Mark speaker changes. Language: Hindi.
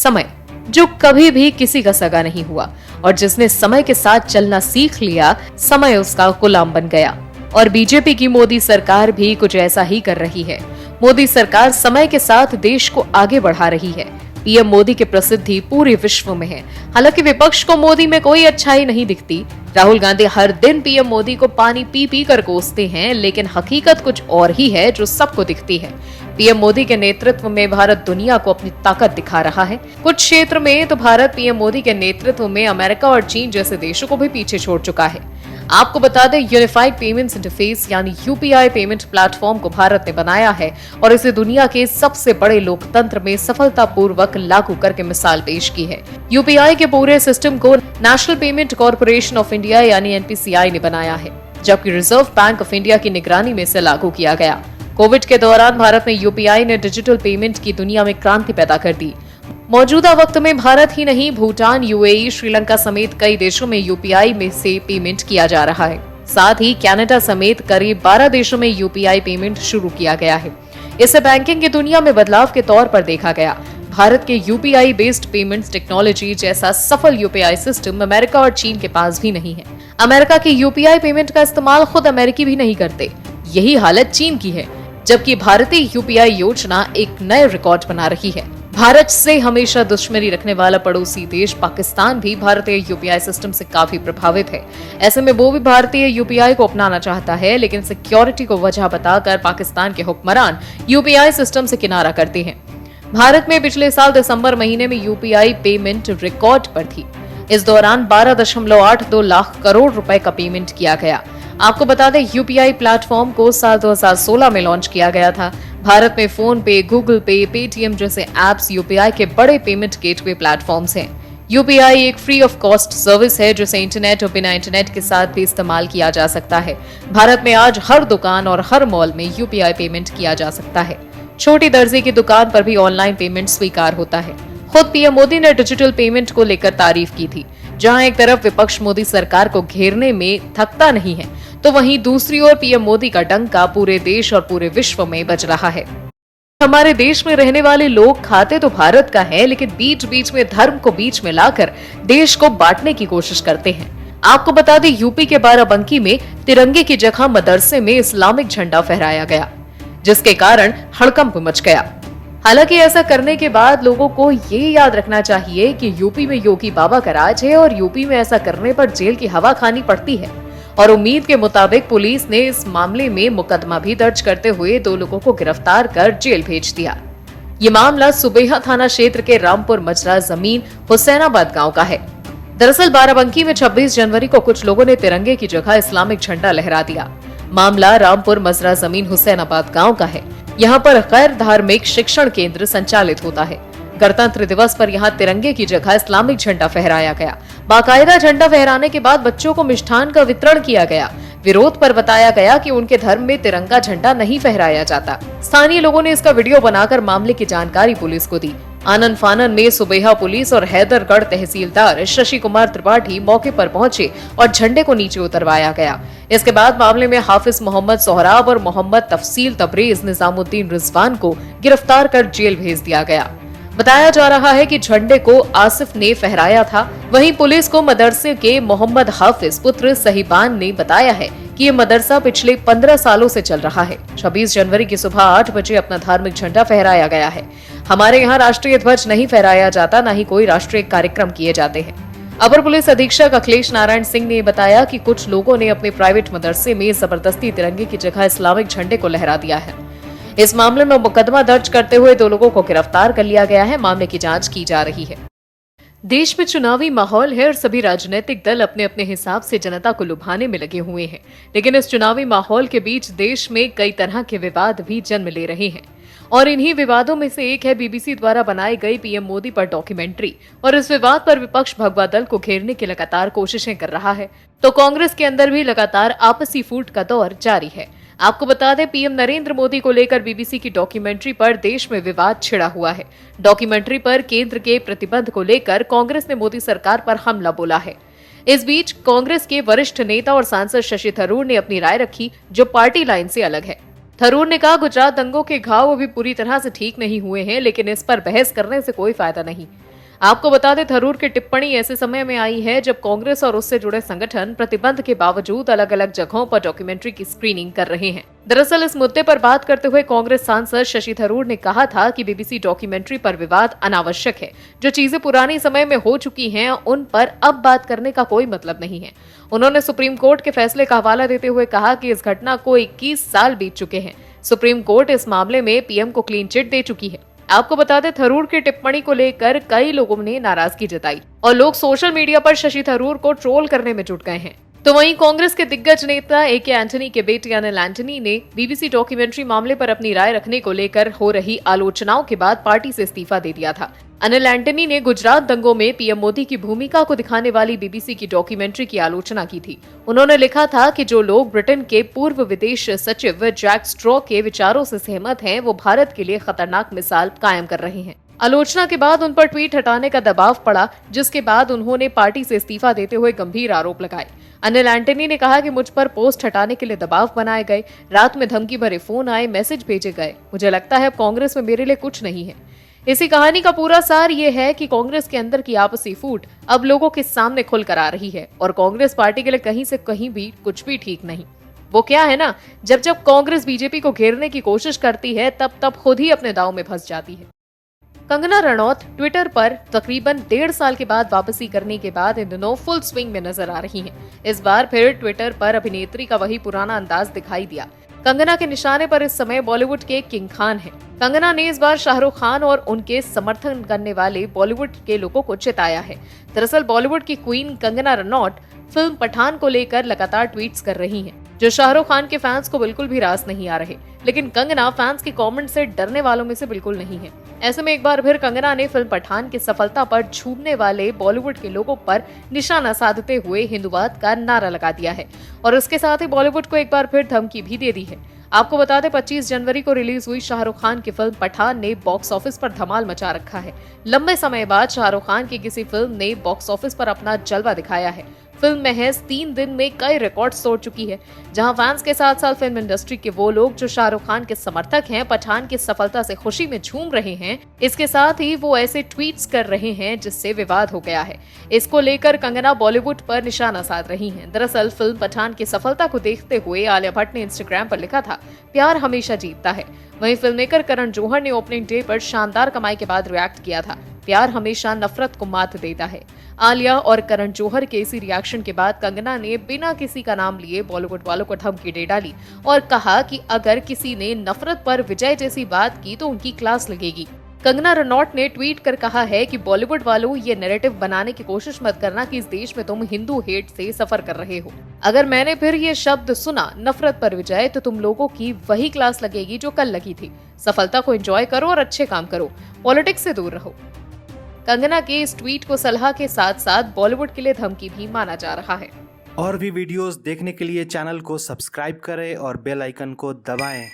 Speaker 1: समय, जो कभी भी किसी का सगा नहीं हुआ और जिसने समय के साथ चलना सीख लिया, समय उसका गुलाम बन गया। और बीजेपी की मोदी सरकार भी कुछ ऐसा ही कर रही है। मोदी सरकार समय के साथ देश को आगे बढ़ा रही है। पीएम मोदी की प्रसिद्धि पूरे विश्व में है। हालांकि विपक्ष को मोदी में कोई अच्छाई नहीं दिखती। राहुल गांधी हर दिन पीएम मोदी को पानी पी पी कर कोसते हैं, लेकिन हकीकत कुछ और ही है जो सबको दिखती है। पीएम मोदी के नेतृत्व में भारत दुनिया को अपनी ताकत दिखा रहा है। कुछ क्षेत्र में तो भारत पीएम मोदी के नेतृत्व में अमेरिका और चीन जैसे देशों को भी पीछे छोड़ चुका है। आपको बता दें, यूनिफाइड पेमेंट्स इंटरफेस यानी यूपीआई पेमेंट प्लेटफॉर्म को भारत ने बनाया है और इसे दुनिया के सबसे बड़े लोकतंत्र में सफलतापूर्वक लागू करके मिसाल पेश की है। यूपीआई के पूरे सिस्टम को national payment corporation of India यानी एनपीसीआई ने बनाया है, जबकि रिजर्व बैंक ऑफ इंडिया की निगरानी में इसे लागू किया गया। कोविड के दौरान भारत में यूपीआई ने डिजिटल पेमेंट की दुनिया में क्रांति पैदा कर दी। मौजूदा वक्त में भारत ही नहीं, भूटान, यूएई, श्रीलंका समेत कई देशों में यूपीआई में से पेमेंट किया जा रहा है। साथ ही कनाडा समेत करीब 12 देशों में यूपीआई पेमेंट शुरू किया गया है। इसे बैंकिंग की दुनिया में बदलाव के तौर पर देखा गया। भारत के यूपीआई बेस्ड पेमेंट्स टेक्नोलॉजी जैसा सफल यूपीआई सिस्टम अमेरिका और चीन के पास भी नहीं है। अमेरिका की यूपीआई पेमेंट का इस्तेमाल खुद अमेरिकी भी नहीं करते। यही हालत चीन की है, जबकि भारतीय यूपीआई योजना एक नए रिकॉर्ड बना रही है। भारत से हमेशा दुश्मनी रखने वाला पड़ोसी देश पाकिस्तान भी भारतीय यूपीआई सिस्टम से काफी प्रभावित है। ऐसे में वो भी भारतीय यूपीआई को अपनाना चाहता है, लेकिन सिक्योरिटी को वजह बताकर पाकिस्तान के हुक्मरान यूपीआई सिस्टम से किनारा करते हैं। भारत में पिछले साल दिसंबर महीने में यूपीआई पेमेंट रिकॉर्ड पर थी। इस दौरान 12.82 लाख करोड़ रुपए का पेमेंट किया गया। आपको बता दें, यूपीआई प्लेटफॉर्म को साल 2016 में लॉन्च किया गया था। भारत में फोन पे, गूगल पे, पेटीएम जैसे एप्स यूपीआई के बड़े पेमेंट गेटवे प्लेटफॉर्म्स हैं। यूपीआई एक फ्री ऑफ कॉस्ट सर्विस है जिसे इंटरनेट और बिना इंटरनेट के साथ भी इस्तेमाल किया जा सकता है। भारत में आज हर दुकान और हर मॉल में यूपीआई पेमेंट किया जा सकता है। छोटी दर्जी की दुकान पर भी ऑनलाइन पेमेंट स्वीकार होता है। खुद पीएम मोदी ने डिजिटल पेमेंट को लेकर तारीफ की थी। जहां एक तरफ विपक्ष मोदी सरकार को घेरने में थकता नहीं है, तो वहीं दूसरी ओर पीएम मोदी का डंका पूरे देश और पूरे विश्व में बज रहा है। हमारे देश में रहने वाले लोग खाते तो भारत का है, लेकिन बीच बीच में धर्म को बीच में लाकर देश को बांटने की कोशिश करते हैं। आपको बता दें, यूपी के बाराबंकी में तिरंगे की जगह मदरसे में इस्लामिक झंडा फहराया गया, जिसके कारण हड़कंप मच गया। हालांकि ऐसा करने के बाद लोगों को ये याद रखना चाहिए कि यूपी में योगी बाबा का राज है और यूपी में ऐसा करने पर जेल की हवा खानी पड़ती है। और उम्मीद के मुताबिक पुलिस ने इस मामले में मुकदमा भी दर्ज करते हुए 2 लोगों को गिरफ्तार कर जेल भेज दिया। ये मामला सुबेहा थाना क्षेत्र के रामपुर मजरा जमीन हुसैनाबाद गांव का है। दरअसल बाराबंकी में 26 जनवरी को कुछ लोगों ने तिरंगे की जगह इस्लामिक झंडा लहरा दिया। मामला रामपुर मजरा जमीन हुसैनाबाद गांव का है। यहाँ पर गैर धार्मिक शिक्षण केंद्र संचालित होता है। गणतंत्र दिवस पर यहाँ तिरंगे की जगह इस्लामिक झंडा फहराया गया। बाकायदा झंडा फहराने के बाद बच्चों को मिष्ठान का वितरण किया गया। विरोध पर बताया गया कि उनके धर्म में तिरंगा झंडा नहीं फहराया जाता। स्थानीय लोगों ने इसका वीडियो बनाकर मामले की जानकारी पुलिस को दी। आनन फानन में सुबेहा पुलिस और हैदरगढ़ तहसीलदार शशि कुमार त्रिपाठी मौके पर पहुंचे और झंडे को नीचे उतरवाया गया। इसके बाद मामले में हाफिज मोहम्मद सोहराब और मोहम्मद तफसील तबरेज निजामुद्दीन रिजवान को गिरफ्तार कर जेल भेज दिया गया। बताया जा रहा है कि झंडे को आसिफ ने फहराया था। वहीं पुलिस को मदरसे के मोहम्मद हाफिज पुत्र सहीबान ने बताया है कि ये मदरसा पिछले 15 सालों से चल रहा है। 26 जनवरी की सुबह 8 बजे अपना धार्मिक झंडा फहराया गया है। हमारे यहाँ राष्ट्रीय ध्वज नहीं फहराया जाता, न ही कोई राष्ट्रीय कार्यक्रम किए जाते हैं। अपर पुलिस अधीक्षक अखिलेश नारायण सिंह ने बताया कि कुछ लोगों ने अपने प्राइवेट मदरसे में जबरदस्ती तिरंगे की जगह इस्लामिक झंडे को लहरा दिया है। इस मामले में मुकदमा दर्ज करते हुए 2 लोगों को गिरफ्तार कर लिया गया है। मामले की जांच की जा रही है। देश में चुनावी माहौल है और सभी राजनीतिक दल अपने अपने हिसाब से जनता को लुभाने में लगे हुए हैं, लेकिन इस चुनावी माहौल के बीच देश में कई तरह के विवाद भी जन्म ले रहे हैं और इन्हीं विवादों में से एक है बीबीसी द्वारा बनाई गई पीएम मोदी पर डॉक्यूमेंट्री। और इस विवाद पर विपक्ष भगवा दल को घेरने की लगातार कोशिशें कर रहा है, तो कांग्रेस के अंदर भी लगातार आपसी फूट का दौर जारी है। आपको बता दें, पीएम नरेंद्र मोदी को लेकर बीबीसी की डॉक्यूमेंट्री पर देश में विवाद छिड़ा हुआ है। डॉक्यूमेंट्री पर केंद्र के प्रतिबंध को लेकर कांग्रेस ने मोदी सरकार पर हमला बोला है। इस बीच कांग्रेस के वरिष्ठ नेता और सांसद शशि थरूर ने अपनी राय रखी, जो पार्टी लाइन से अलग है। थरूर ने कहा, गुजरात दंगों के घाव अभी पूरी तरह से ठीक नहीं हुए हैं, लेकिन इस पर बहस करने से कोई फायदा नहीं। आपको बता दें, थरूर की टिप्पणी ऐसे समय में आई है जब कांग्रेस और उससे जुड़े संगठन प्रतिबंध के बावजूद अलग अलग जगहों पर डॉक्यूमेंट्री की स्क्रीनिंग कर रहे हैं। दरअसल इस मुद्दे पर बात करते हुए कांग्रेस सांसद शशि थरूर ने कहा था कि बीबीसी डॉक्यूमेंट्री पर विवाद अनावश्यक है। जो चीजें पुराने समय में हो चुकी हैं, उन पर अब बात करने का कोई मतलब नहीं है। उन्होंने सुप्रीम कोर्ट के फैसले का हवाला देते हुए कहा कि इस घटना को 21 साल बीत चुके हैं। सुप्रीम कोर्ट इस मामले में पीएम को क्लीन चिट दे चुकी है। आपको बता दें, थरूर की टिप्पणी को लेकर कई लोगों ने नाराजगी जताई और लोग सोशल मीडिया पर शशि थरूर को ट्रोल करने में जुट गए हैं। तो वहीं कांग्रेस के दिग्गज नेता ए.के. एंटनी के बेटे अनिल एंटनी ने बीबीसी डॉक्यूमेंट्री मामले पर अपनी राय रखने को लेकर हो रही आलोचनाओं के बाद पार्टी से इस्तीफा दे दिया था। अनिल एंटनी ने गुजरात दंगों में पीएम मोदी की भूमिका को दिखाने वाली बीबीसी की डॉक्यूमेंट्री की आलोचना की थी। उन्होंने लिखा था कि जो लोग ब्रिटेन के पूर्व विदेश सचिव जैक स्ट्रॉ के विचारों से सहमत हैं, वो भारत के लिए खतरनाक मिसाल कायम कर रहे हैं। आलोचना के बाद उन पर ट्वीट हटाने का दबाव पड़ा, जिसके बाद उन्होंने पार्टी से इस्तीफा देते हुए गंभीर आरोप लगाए। अनिल एंटनी ने कहा कि मुझ पर पोस्ट हटाने के लिए दबाव बनाए गए, रात में धमकी भरे फोन आए, मैसेज भेजे गए। मुझे लगता है अब कांग्रेस में मेरे लिए कुछ नहीं है। इसी कहानी का पूरा सार ये है कि कांग्रेस के अंदर की आपसी फूट अब लोगों के सामने खुलकर आ रही है और कांग्रेस पार्टी के लिए कहीं से कहीं भी कुछ भी ठीक नहीं। वो क्या है ना, जब जब कांग्रेस बीजेपी को घेरने की कोशिश करती है, तब तब खुद ही अपने दांव में फंस जाती है। कंगना रनौत ट्विटर पर तकरीबन 1.5 साल के बाद वापसी करने के बाद इन दिनों फुल स्विंग में नजर आ रही हैं। इस बार फिर ट्विटर पर अभिनेत्री का वही पुराना अंदाज दिखाई दिया। कंगना के निशाने पर इस समय बॉलीवुड के किंग खान हैं। कंगना ने इस बार शाहरुख खान और उनके समर्थन करने वाले बॉलीवुड के लोगों को चिताया है। दरअसल बॉलीवुड की क्वीन कंगना रनौत फिल्म पठान को लेकर लगातार ट्वीट्स कर रही हैं, जो शाहरुख खान के फैंस को बिल्कुल भी रास नहीं आ रहे। लेकिन कंगना फैंस के कमेंट से डरने वालों में से बिल्कुल नहीं है। ऐसे में एक बार फिर कंगना ने फिल्म पठान की सफलता पर झूमने वाले बॉलीवुड के लोगों पर निशाना साधते हुए हिंदुवाद का नारा लगा दिया है और इसके साथ ही बॉलीवुड को एक बार फिर धमकी भी दे दी है। आपको बता दें, 25 जनवरी को रिलीज हुई शाहरुख खान की फिल्म पठान ने बॉक्स ऑफिस पर धमाल मचा रखा है। लंबे समय बाद शाहरुख खान की किसी फिल्म ने बॉक्स ऑफिस पर अपना जलवा दिखाया है। फिल्म महज 3 दिन में कई रिकॉर्ड्स तोड़ चुकी है, जहां फैंस के साथ साथ फिल्म इंडस्ट्री के वो लोग जो शाहरुख खान के समर्थक हैं, पठान की सफलता से खुशी में झूम रहे हैं। इसके साथ ही वो ऐसे ट्वीट्स कर रहे हैं जिससे विवाद हो गया है। इसको लेकर कंगना बॉलीवुड पर निशाना साध रही हैं। दरअसल फिल्म पठान की सफलता को देखते हुए आलिया भट्ट ने इंस्टाग्राम पर लिखा था, प्यार हमेशा जीतता है। वहीं फिल्म मेकर करण जौहर ने ओपनिंग डे पर शानदार कमाई के बाद रिएक्ट किया था, प्यार हमेशा नफरत को मात देता है। आलिया और करण जौहर के इसी रिएक्शन के बाद कंगना ने बिना किसी का नाम लिए बॉलीवुड वालों को धमकी दे डाली और कहा कि अगर किसी ने नफरत पर विजय जैसी बात की तो उनकी क्लास लगेगी। कंगना रनौत ने ट्वीट कर कहा है कि बॉलीवुड वालों, ये नैरेटिव बनाने की कोशिश मत करना कि इस देश में तुम हिंदू हेट से सफर कर रहे हो। अगर मैंने फिर ये शब्द सुना, नफरत पर विजय, तो तुम लोगों की वही क्लास लगेगी जो कल लगी थी। सफलता को एंजॉय करो और अच्छे काम करो, पॉलिटिक्स से दूर रहो। कंगना के इस ट्वीट को सलाह के साथ साथ बॉलीवुड के लिए धमकी भी माना जा रहा है।
Speaker 2: और भी वीडियोस देखने के लिए चैनल को सब्सक्राइब करें और बेल आइकन को दबाएं।